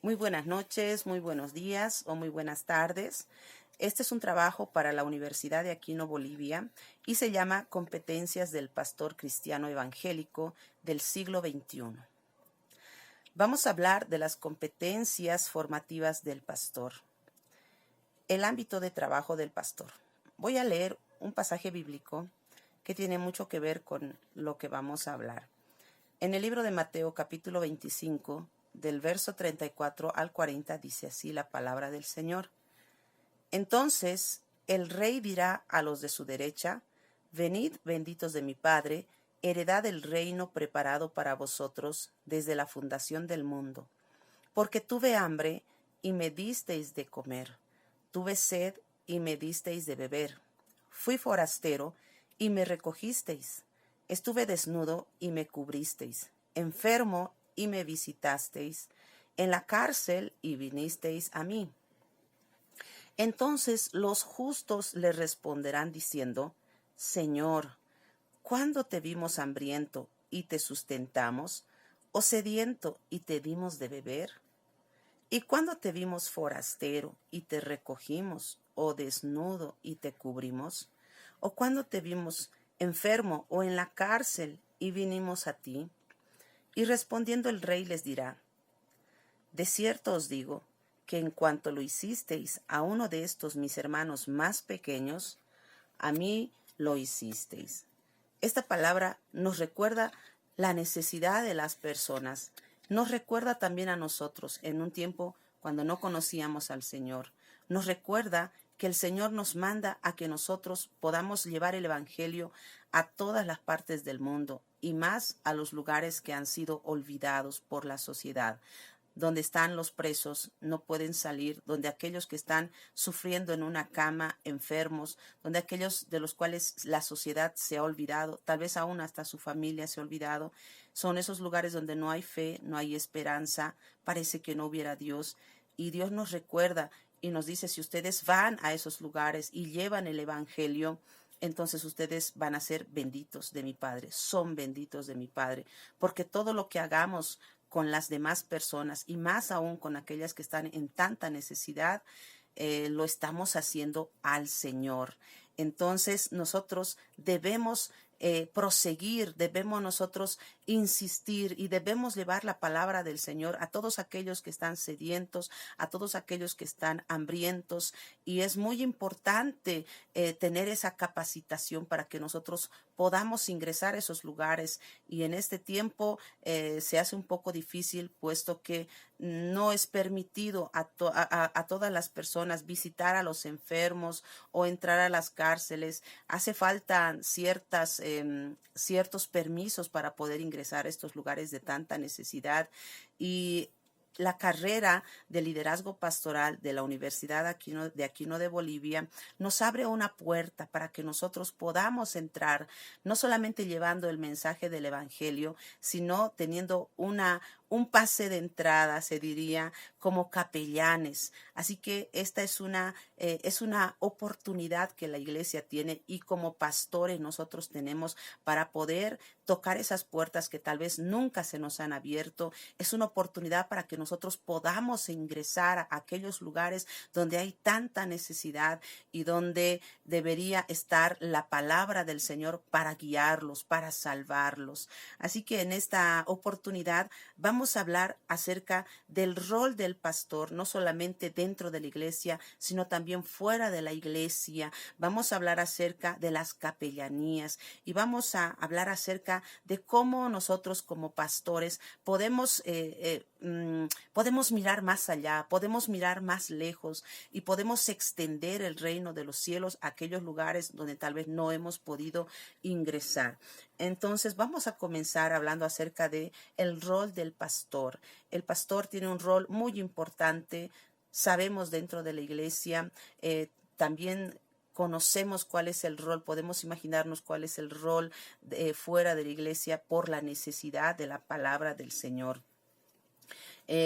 Muy buenas noches, muy buenos días o muy buenas tardes. Este es un trabajo para la Universidad de Aquino, Bolivia, y se llama Competencias del Pastor Cristiano Evangélico del siglo XXI. Vamos a hablar de las competencias formativas del pastor. El ámbito de trabajo del pastor. Voy a leer un pasaje bíblico que tiene mucho que ver con lo que vamos a hablar. En el libro de Mateo, capítulo 25, del verso 34 al 40, dice así la palabra del Señor. Entonces el rey dirá a los de su derecha: venid, benditos de mi Padre, heredad del reino preparado para vosotros desde la fundación del mundo. Porque tuve hambre y me disteis de comer, tuve sed y me disteis de beber, fui forastero y me recogisteis, estuve desnudo y me cubristeis, enfermo y me visitasteis, en la cárcel y vinisteis a mí. Entonces los justos le responderán diciendo: Señor, ¿cuándo te vimos hambriento y te sustentamos, o sediento y te dimos de beber? ¿Y cuándo te vimos forastero y te recogimos, o desnudo y te cubrimos? ¿O cuándo te vimos enfermo o en la cárcel y vinimos a ti? Y respondiendo el rey les dirá: de cierto os digo, que en cuanto lo hicisteis a uno de estos mis hermanos más pequeños, a mí lo hicisteis. Esta palabra nos recuerda la necesidad de las personas. Nos recuerda también a nosotros en un tiempo cuando no conocíamos al Señor. Nos recuerda que el Señor nos manda a que nosotros podamos llevar el Evangelio a todas las partes del mundo y más a los lugares que han sido olvidados por la sociedad, donde están los presos, no pueden salir, donde aquellos que están sufriendo en una cama, enfermos, donde aquellos de los cuales la sociedad se ha olvidado, tal vez aún hasta su familia se ha olvidado, son esos lugares donde no hay fe, no hay esperanza, parece que no hubiera Dios. Y Dios nos recuerda y nos dice: si ustedes van a esos lugares y llevan el Evangelio, entonces ustedes van a ser benditos de mi Padre, son benditos de mi Padre, porque todo lo que hagamos con las demás personas y más aún con aquellas que están en tanta necesidad, lo estamos haciendo al Señor. Entonces nosotros debemos proseguir, debemos nosotros insistir y debemos llevar la palabra del Señor a todos aquellos que están sedientos, a todos aquellos que están hambrientos, y es muy importante tener esa capacitación para que nosotros podamos ingresar a esos lugares. Y en este tiempo se hace un poco difícil, puesto que no es permitido a todas las personas visitar a los enfermos o entrar a las cárceles. Hace falta ciertos permisos para poder ingresar a estos lugares de tanta necesidad. Y la carrera de liderazgo pastoral de la Universidad de Aquino de Bolivia nos abre una puerta para que nosotros podamos entrar, no solamente llevando el mensaje del Evangelio, sino teniendo un pase de entrada, se diría, como capellanes. Así que esta es una oportunidad que la iglesia tiene, y como pastores nosotros tenemos para poder tocar esas puertas que tal vez nunca se nos han abierto. Es una oportunidad para que nosotros podamos ingresar a aquellos lugares donde hay tanta necesidad y donde debería estar la palabra del Señor para guiarlos, para salvarlos. Así que en esta oportunidad vamos a hablar acerca del rol del pastor, no solamente dentro de la iglesia, sino también fuera de la iglesia. Vamos a hablar acerca de las capellanías y vamos a hablar acerca de cómo nosotros como pastores podemos mirar más allá, podemos mirar más lejos y podemos extender el reino de los cielos a aquellos lugares donde tal vez no hemos podido ingresar. Entonces vamos a comenzar hablando acerca de el rol del pastor. El pastor tiene un rol muy importante, sabemos, dentro de la iglesia. También conocemos cuál es el rol, podemos imaginarnos cuál es el rol fuera de la iglesia por la necesidad de la palabra del Señor.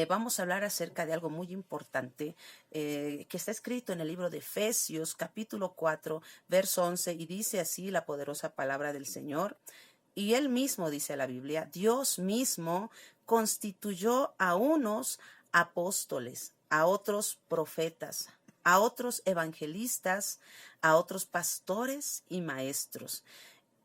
Vamos a hablar acerca de algo muy importante que está escrito en el libro de Efesios, capítulo 4, verso 11, y dice así la poderosa palabra del Señor. Y él mismo, dice la Biblia, Dios mismo constituyó a unos apóstoles, a otros profetas, a otros evangelistas, a otros pastores y maestros.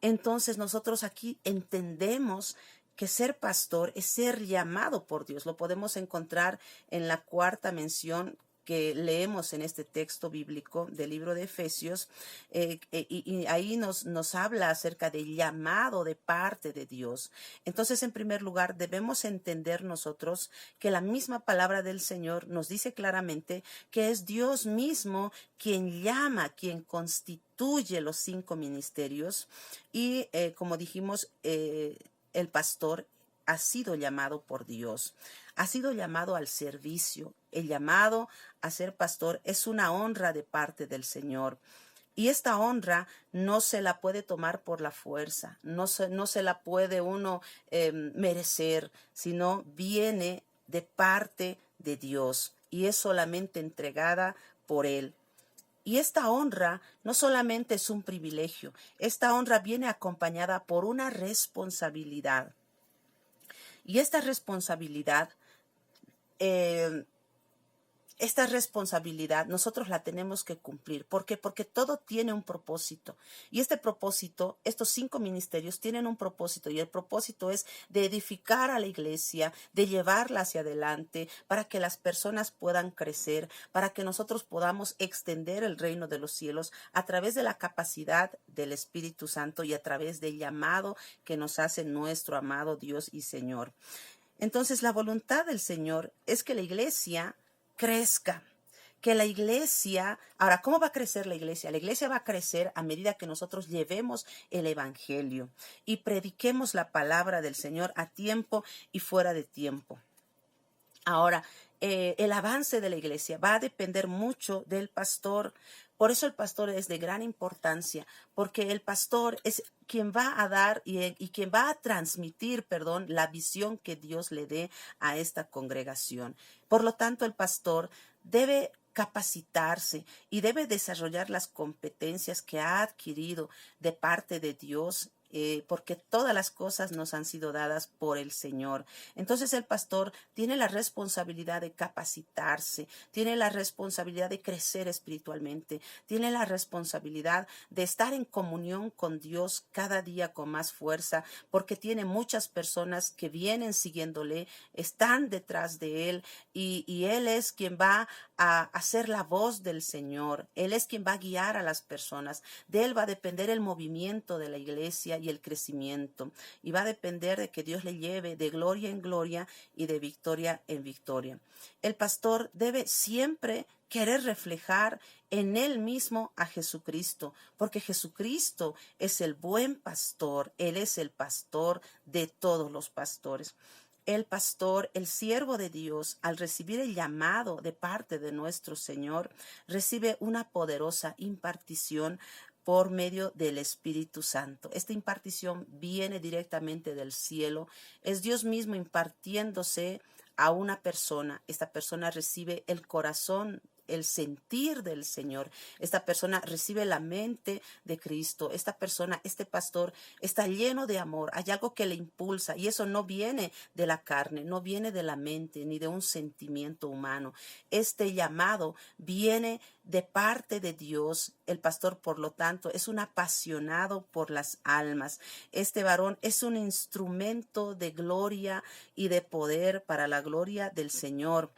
Entonces nosotros aquí entendemos que ser pastor es ser llamado por Dios. Lo podemos encontrar en la cuarta mención que leemos en este texto bíblico del libro de Efesios, y ahí nos habla acerca del llamado de parte de Dios. Entonces, en primer lugar, debemos entender nosotros que la misma palabra del Señor nos dice claramente que es Dios mismo quien llama, quien constituye los 5 ministerios y, como dijimos, el pastor ha sido llamado por Dios, ha sido llamado al servicio. El llamado a ser pastor es una honra de parte del Señor. Y esta honra no se la puede tomar por la fuerza, no se la puede uno merecer, sino viene de parte de Dios y es solamente entregada por Él. Y esta honra no solamente es un privilegio, esta honra viene acompañada por una responsabilidad. Y esta responsabilidad nosotros la tenemos que cumplir. ¿Por qué? Porque todo tiene un propósito. Y este propósito, estos 5 ministerios tienen un propósito. Y el propósito es de edificar a la iglesia, de llevarla hacia adelante, para que las personas puedan crecer, para que nosotros podamos extender el reino de los cielos a través de la capacidad del Espíritu Santo y a través del llamado que nos hace nuestro amado Dios y Señor. Entonces, la voluntad del Señor es que la iglesia crezca, que la iglesia, ahora, ¿cómo va a crecer la iglesia? La iglesia va a crecer a medida que nosotros llevemos el evangelio y prediquemos la palabra del Señor a tiempo y fuera de tiempo. Ahora, el avance de la iglesia va a depender mucho del pastor. Por eso el pastor es de gran importancia, porque el pastor es quien va a dar y quien va a transmitir, la visión que Dios le dé a esta congregación. Por lo tanto, el pastor debe capacitarse y debe desarrollar las competencias que ha adquirido de parte de Dios, porque todas las cosas nos han sido dadas por el Señor. Entonces el pastor tiene la responsabilidad de capacitarse, tiene la responsabilidad de crecer espiritualmente, tiene la responsabilidad de estar en comunión con Dios cada día con más fuerza, porque tiene muchas personas que vienen siguiéndole, están detrás de él y él es quien va a hacer la voz del Señor, él es quien va a guiar a las personas, de él va a depender el movimiento de la iglesia y el crecimiento, y va a depender de que Dios le lleve de gloria en gloria y de victoria en victoria. El pastor debe siempre querer reflejar en él mismo a Jesucristo, porque Jesucristo es el buen pastor, él es el pastor de todos los pastores. El pastor, el siervo de Dios, al recibir el llamado de parte de nuestro Señor, recibe una poderosa impartición por medio del Espíritu Santo. Esta impartición viene directamente del cielo. Es Dios mismo impartiéndose a una persona. Esta persona recibe el corazón, el sentir del Señor. Esta persona recibe la mente de Cristo. Esta persona, este pastor, está lleno de amor. Hay algo que le impulsa y eso no viene de la carne, no viene de la mente ni de un sentimiento humano. Este llamado viene de parte de Dios. El pastor, por lo tanto, es un apasionado por las almas. Este varón es un instrumento de gloria y de poder para la gloria del Señor.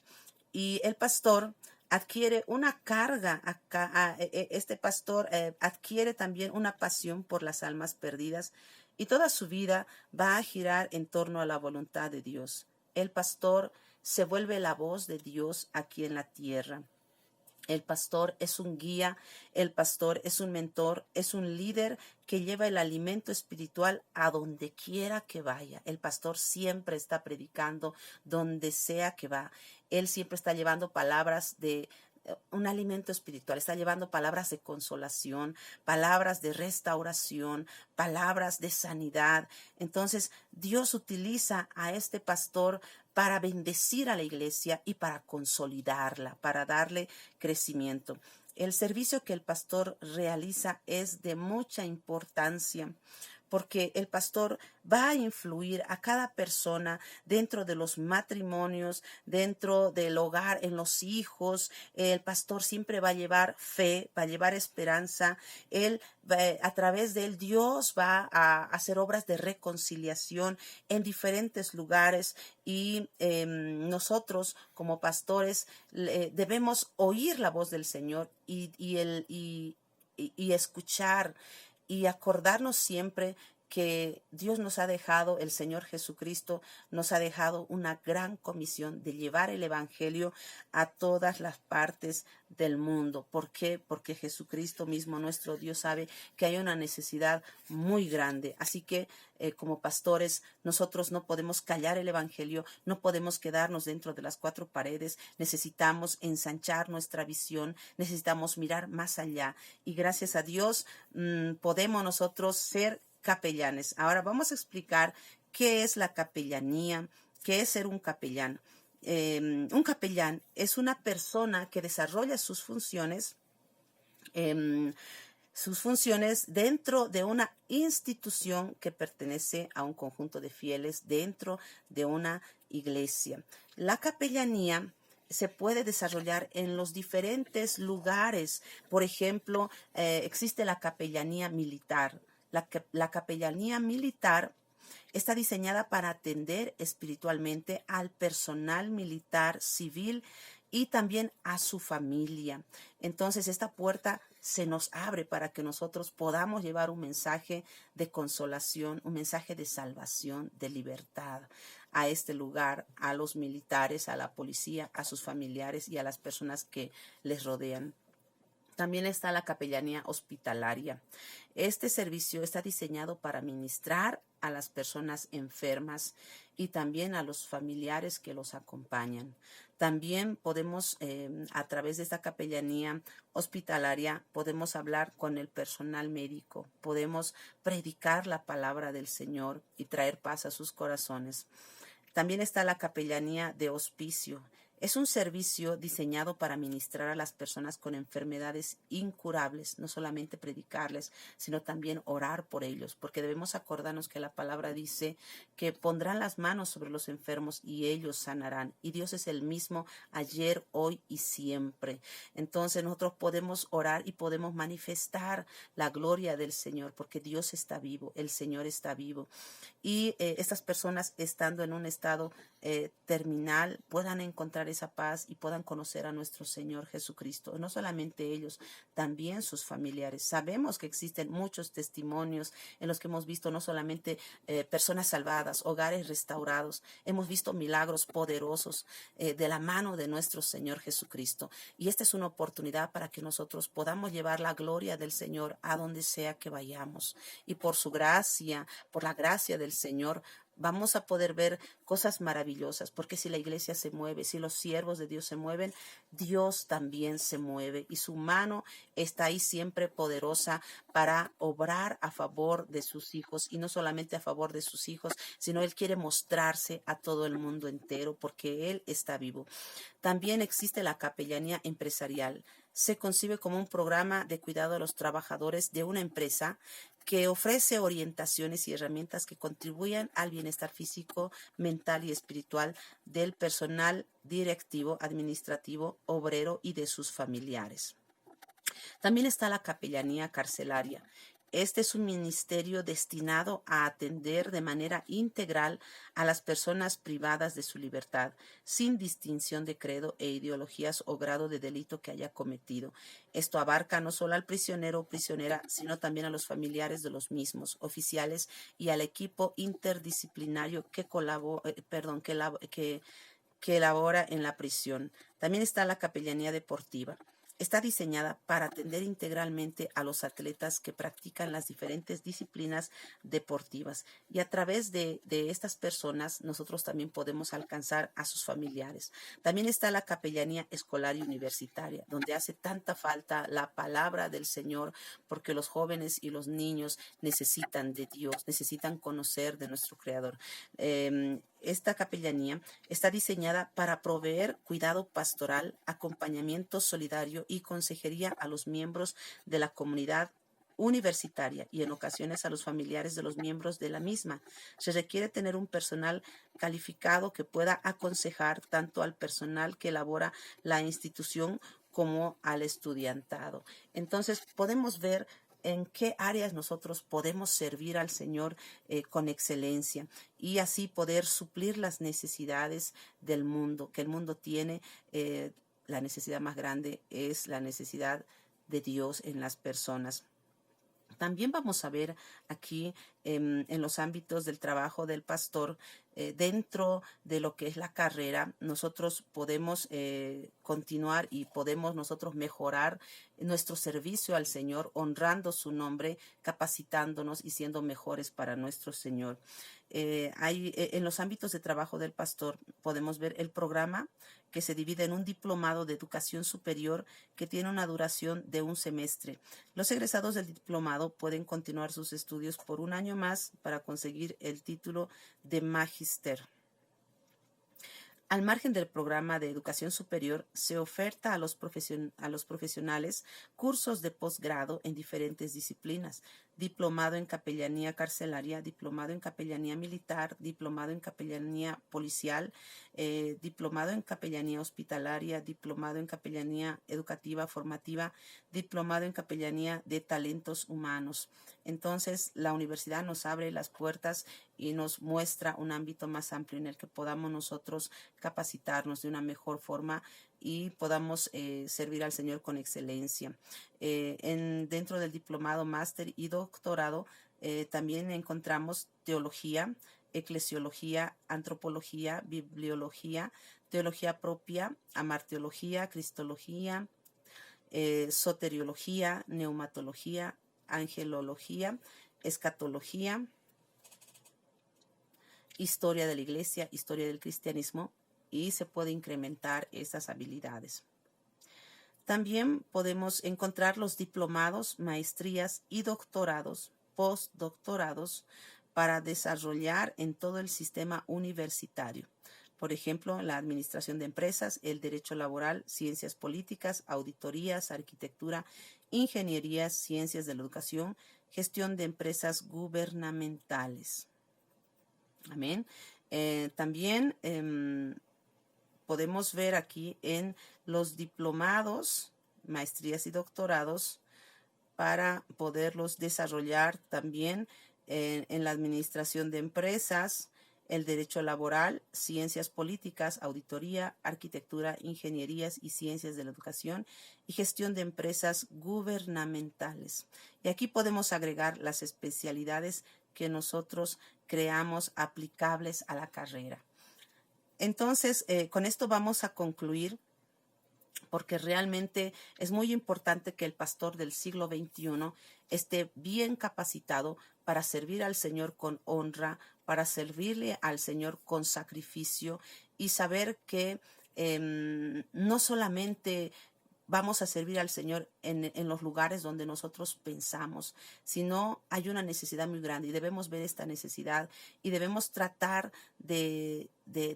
Y el pastor adquiere una carga, este pastor adquiere también una pasión por las almas perdidas y toda su vida va a girar en torno a la voluntad de Dios. El pastor se vuelve la voz de Dios aquí en la tierra. El pastor es un guía, el pastor es un mentor, es un líder que lleva el alimento espiritual a donde quiera que vaya. El pastor siempre está predicando donde sea que va. Él siempre está llevando palabras de un alimento espiritual, está llevando palabras de consolación, palabras de restauración, palabras de sanidad. Entonces, Dios utiliza a este pastor para bendecir a la iglesia y para consolidarla, para darle crecimiento. El servicio que el pastor realiza es de mucha importancia, porque el pastor va a influir a cada persona dentro de los matrimonios, dentro del hogar, en los hijos. El pastor siempre va a llevar fe, va a llevar esperanza. Él, a través de él, Dios va a hacer obras de reconciliación en diferentes lugares y nosotros como pastores debemos oír la voz del Señor y escuchar y acordarnos siempre que Dios nos ha dejado, el Señor Jesucristo nos ha dejado una gran comisión de llevar el Evangelio a todas las partes del mundo. ¿Por qué? Porque Jesucristo mismo, nuestro Dios, sabe que hay una necesidad muy grande. Así que como pastores, nosotros no podemos callar el Evangelio, no podemos quedarnos dentro de las cuatro paredes. Necesitamos ensanchar nuestra visión, necesitamos mirar más allá. Y gracias a Dios podemos nosotros ser capellanes. Ahora vamos a explicar qué es la capellanía, qué es ser un capellán. Un capellán es una persona que desarrolla sus funciones dentro de una institución que pertenece a un conjunto de fieles dentro de una iglesia. La capellanía se puede desarrollar en los diferentes lugares. Por ejemplo, existe la capellanía militar. La capellanía militar está diseñada para atender espiritualmente al personal militar civil y también a su familia. Entonces, esta puerta se nos abre para que nosotros podamos llevar un mensaje de consolación, un mensaje de salvación, de libertad a este lugar, a los militares, a la policía, a sus familiares y a las personas que les rodean. También está la capellanía hospitalaria. Este servicio está diseñado para ministrar a las personas enfermas y también a los familiares que los acompañan. También podemos, a través de esta capellanía hospitalaria, podemos hablar con el personal médico, podemos predicar la palabra del Señor y traer paz a sus corazones. También está la capellanía de hospicio. Es un servicio diseñado para ministrar a las personas con enfermedades incurables, no solamente predicarles, sino también orar por ellos, porque debemos acordarnos que la palabra dice que pondrán las manos sobre los enfermos y ellos sanarán. Y Dios es el mismo ayer, hoy y siempre. Entonces nosotros podemos orar y podemos manifestar la gloria del Señor, porque Dios está vivo, el Señor está vivo. Y estas personas, estando en un estado terminal, puedan encontrar esa paz y puedan conocer a nuestro Señor Jesucristo. No solamente ellos, también sus familiares. Sabemos que existen muchos testimonios en los que hemos visto no solamente personas salvadas, hogares restaurados, hemos visto milagros poderosos de la mano de nuestro Señor Jesucristo. Y esta es una oportunidad para que nosotros podamos llevar la gloria del Señor a donde sea que vayamos. Y por su gracia, por la gracia del Señor, vamos a poder ver cosas maravillosas, porque si la iglesia se mueve, si los siervos de Dios se mueven, Dios también se mueve y su mano está ahí siempre poderosa para obrar a favor de sus hijos, y no solamente a favor de sus hijos, sino Él quiere mostrarse a todo el mundo entero porque Él está vivo. También existe la capellanía empresarial. Se concibe como un programa de cuidado a los trabajadores de una empresa que ofrece orientaciones y herramientas que contribuyan al bienestar físico, mental y espiritual del personal directivo, administrativo, obrero y de sus familiares. También está la capellanía carcelaria. Este es un ministerio destinado a atender de manera integral a las personas privadas de su libertad, sin distinción de credo e ideologías o grado de delito que haya cometido. Esto abarca no solo al prisionero o prisionera, sino también a los familiares de los mismos, oficiales y al equipo interdisciplinario que elabora en la prisión. También está la capellanía deportiva. Está diseñada para atender integralmente a los atletas que practican las diferentes disciplinas deportivas, y a través de estas personas nosotros también podemos alcanzar a sus familiares. También está la capellanía escolar y universitaria, donde hace tanta falta la palabra del Señor, porque los jóvenes y los niños necesitan de Dios, necesitan conocer de nuestro Creador. Esta capellanía está diseñada para proveer cuidado pastoral, acompañamiento solidario y consejería a los miembros de la comunidad universitaria y en ocasiones a los familiares de los miembros de la misma. Se requiere tener un personal calificado que pueda aconsejar tanto al personal que elabora la institución como al estudiantado. Entonces, podemos ver en qué áreas nosotros podemos servir al Señor con excelencia y así poder suplir las necesidades del mundo, que el mundo tiene. La necesidad más grande es la necesidad de Dios en las personas. También vamos a ver aquí en los ámbitos del trabajo del pastor, dentro de lo que es la carrera, nosotros podemos continuar y podemos nosotros mejorar nuestro servicio al Señor, honrando su nombre, capacitándonos y siendo mejores para nuestro Señor. En los ámbitos de trabajo del pastor podemos ver el programa que se divide en un diplomado de educación superior que tiene una duración de un semestre. Los egresados del diplomado pueden continuar sus estudios por un año más para conseguir el título de magíster. Al margen del programa de educación superior, se oferta a los profesionales cursos de posgrado en diferentes disciplinas: diplomado en capellanía carcelaria, diplomado en capellanía militar, diplomado en capellanía policial, diplomado en capellanía hospitalaria, diplomado en capellanía educativa formativa, diplomado en capellanía de talentos humanos. Entonces, la universidad nos abre las puertas y nos muestra un ámbito más amplio en el que podamos nosotros capacitarnos de una mejor forma y podamos servir al Señor con excelencia. Dentro del diplomado, máster y doctorado también encontramos teología, eclesiología, antropología, bibliología, teología propia, amarteología, cristología, soteriología, neumatología, angelología, escatología, historia de la iglesia, historia del cristianismo, y se puede incrementar esas habilidades. También podemos encontrar los diplomados, maestrías y doctorados, postdoctorados, para desarrollar en todo el sistema universitario. Por ejemplo, la administración de empresas, el derecho laboral, ciencias políticas, auditorías, arquitectura, ingeniería, ciencias de la educación, gestión de empresas gubernamentales. Amén. También podemos ver aquí en los diplomados, maestrías y doctorados, para poderlos desarrollar también en la administración de empresas, el derecho laboral, ciencias políticas, auditoría, arquitectura, ingenierías y ciencias de la educación y gestión de empresas gubernamentales. Y aquí podemos agregar las especialidades que nosotros creamos aplicables a la carrera. Entonces, con esto vamos a concluir, porque realmente es muy importante que el pastor del siglo XXI esté bien capacitado para servir al Señor con honra, para servirle al Señor con sacrificio y saber que no solamente vamos a servir al Señor en los lugares donde nosotros pensamos, sino hay una necesidad muy grande y debemos ver esta necesidad y debemos tratar de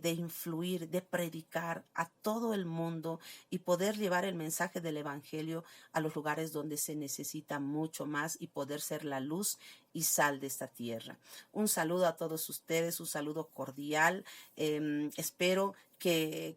influir, de predicar a todo el mundo y poder llevar el mensaje del Evangelio a los lugares donde se necesita mucho más y poder ser la luz y sal de esta tierra. Un saludo a todos ustedes, un saludo cordial. Espero que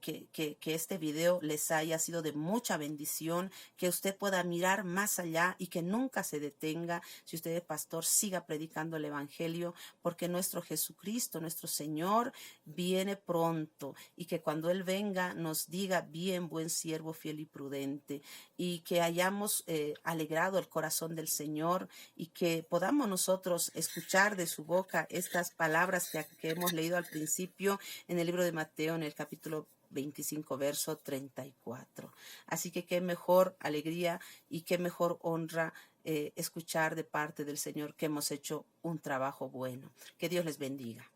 este video les haya sido de mucha bendición, que usted pueda mirar más allá y que nunca se detenga. Si usted es pastor, siga predicando el Evangelio, porque nuestro Jesucristo, nuestro Señor, viene pronto y que cuando Él venga nos diga: bien, buen siervo, fiel y prudente, y que hayamos alegrado el corazón del Señor y que podamos nosotros escuchar de su boca estas palabras que hemos leído al principio en el libro de Mateo, en el capítulo 25, verso 34. Así que qué mejor alegría y qué mejor honra escuchar de parte del Señor que hemos hecho un trabajo bueno. Que Dios les bendiga.